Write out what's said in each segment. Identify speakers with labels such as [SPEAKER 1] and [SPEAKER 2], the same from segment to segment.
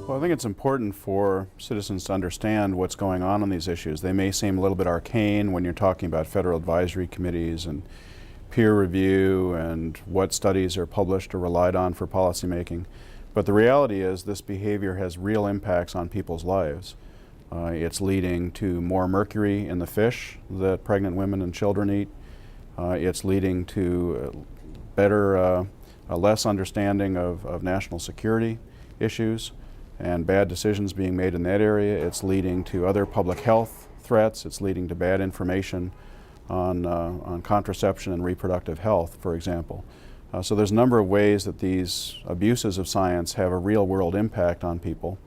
[SPEAKER 1] Well, I think it's important for citizens to understand what's going on these issues. They may seem a little bit arcane when you're talking about federal advisory committees and peer review and what studies are published or relied on for policymaking. But the reality is this behavior has real impacts on people's lives. It's leading to more mercury in the fish that pregnant women and children eat. It's leading to less understanding of national security issues and bad decisions being made in that area. It's leading to other public health threats. It's leading to bad information on contraception and reproductive health, for example. So there's a number of ways that these abuses of science have a real-world impact on people.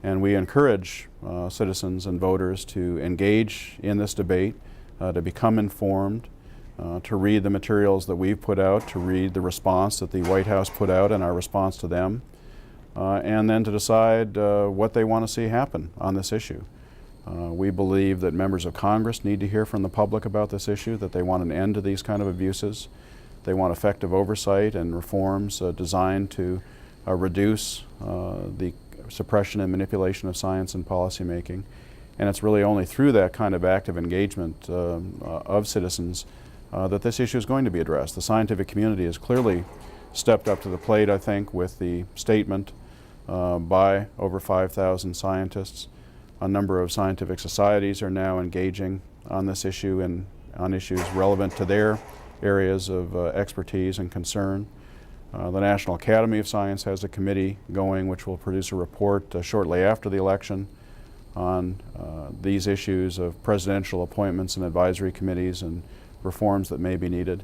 [SPEAKER 1] And we encourage citizens and voters to engage in this debate, to become informed, to read the materials that we've put out, to read the response that the White House put out and our response to them, and then to decide what they want to see happen on this issue. We believe that members of Congress need to hear from the public about this issue, that they want an end to these kind of abuses. They want effective oversight and reforms designed to reduce the suppression and manipulation of science and policymaking. And it's really only through that kind of active engagement of citizens that this issue is going to be addressed. The scientific community has clearly stepped up to the plate, I think, with the statement by over 5,000 scientists. A number of scientific societies are now engaging on this issue and on issues relevant to their areas of expertise and concern. The National Academy of Science has a committee going which will produce a report shortly after the election on these issues of presidential appointments and advisory committees and reforms that may be needed.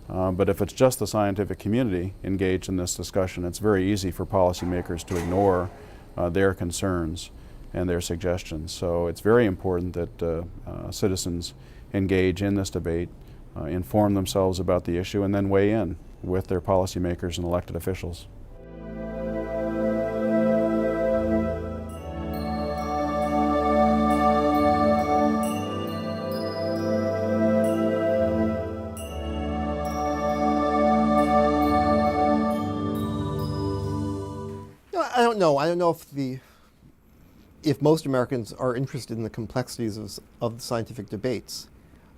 [SPEAKER 1] But if it's just the scientific community engaged in this discussion, it's very easy for policymakers to ignore their concerns and their suggestions. So it's very important that citizens engage in this debate, inform themselves about the issue, and then weigh in with their policymakers and elected officials.
[SPEAKER 2] I don't know. I don't know if most Americans are interested in the complexities of the scientific debates.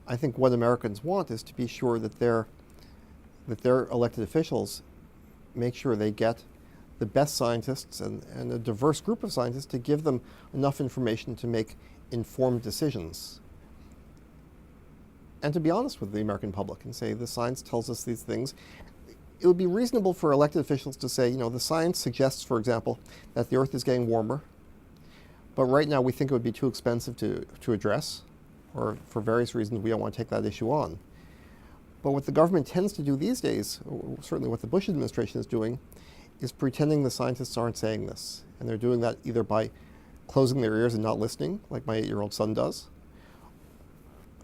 [SPEAKER 2] I think what Americans want is to be sure that their elected officials make sure they get the best scientists and a diverse group of scientists to give them enough information to make informed decisions. And to be honest with the American public and say, the science tells us these things. It would be reasonable for elected officials to say, the science suggests, for example, that the Earth is getting warmer, but right now we think it would be too expensive to address, or for various reasons we don't want to take that issue on. But what the government tends to do these days, certainly what the Bush administration is doing, is pretending the scientists aren't saying this. And they're doing that either by closing their ears and not listening, like my 8-year-old son does,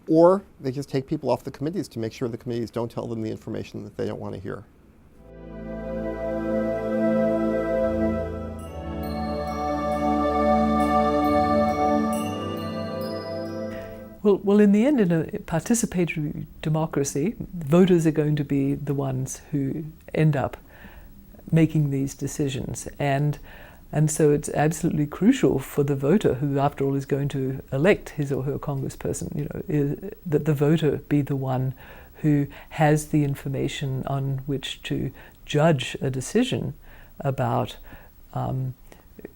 [SPEAKER 2] or they just take people off the committees to make sure the committees don't tell them the information that they don't want to hear.
[SPEAKER 3] Well, in the end, in a participatory democracy, voters are going to be the ones who end up making these decisions. And so it's absolutely crucial for the voter, who after all is going to elect his or her congressperson, that the voter be the one who has the information on which to judge a decision about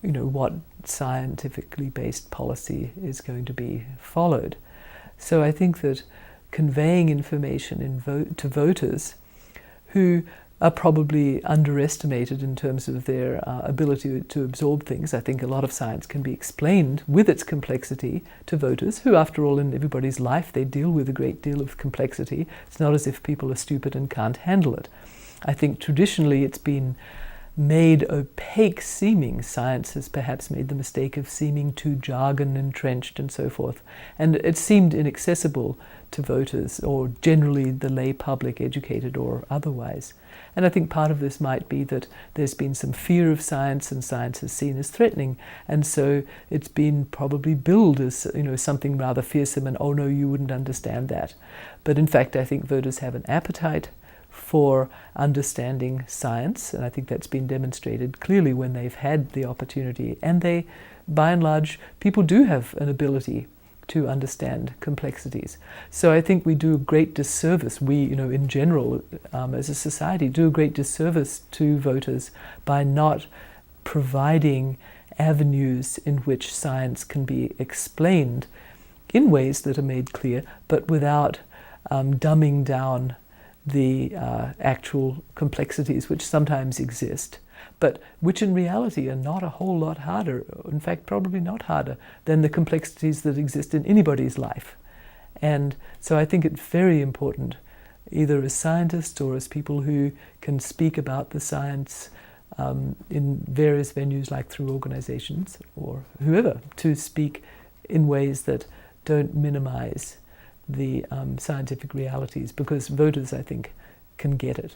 [SPEAKER 3] what scientifically based policy is going to be followed. So I think that conveying information to voters who are probably underestimated in terms of their ability to absorb things. I think a lot of science can be explained with its complexity to voters, who after all in everybody's life they deal with a great deal of complexity. It's not as if people are stupid and can't handle it. I think traditionally it's been made opaque seeming. Science has perhaps made the mistake of seeming too jargon entrenched and so forth. And it seemed inaccessible to voters, or generally the lay public, educated or otherwise. And I think part of this might be that there's been some fear of science, and science is seen as threatening. And so it's been probably billed as something rather fearsome and, oh no, you wouldn't understand that. But in fact, I think voters have an appetite for understanding science, and I think that's been demonstrated clearly when they've had the opportunity. And they, by and large, people do have an ability to understand complexities. So I think we do a great disservice, we, in general, as a society, do a great disservice to voters by not providing avenues in which science can be explained in ways that are made clear, but without dumbing down the actual complexities which sometimes exist, but which in reality are not a whole lot harder, in fact probably not harder than the complexities that exist in anybody's life. And so I think it's very important, either as scientists or as people who can speak about the science in various venues, like through organizations or whoever, to speak in ways that don't minimize the scientific realities, because voters, I think, can get it.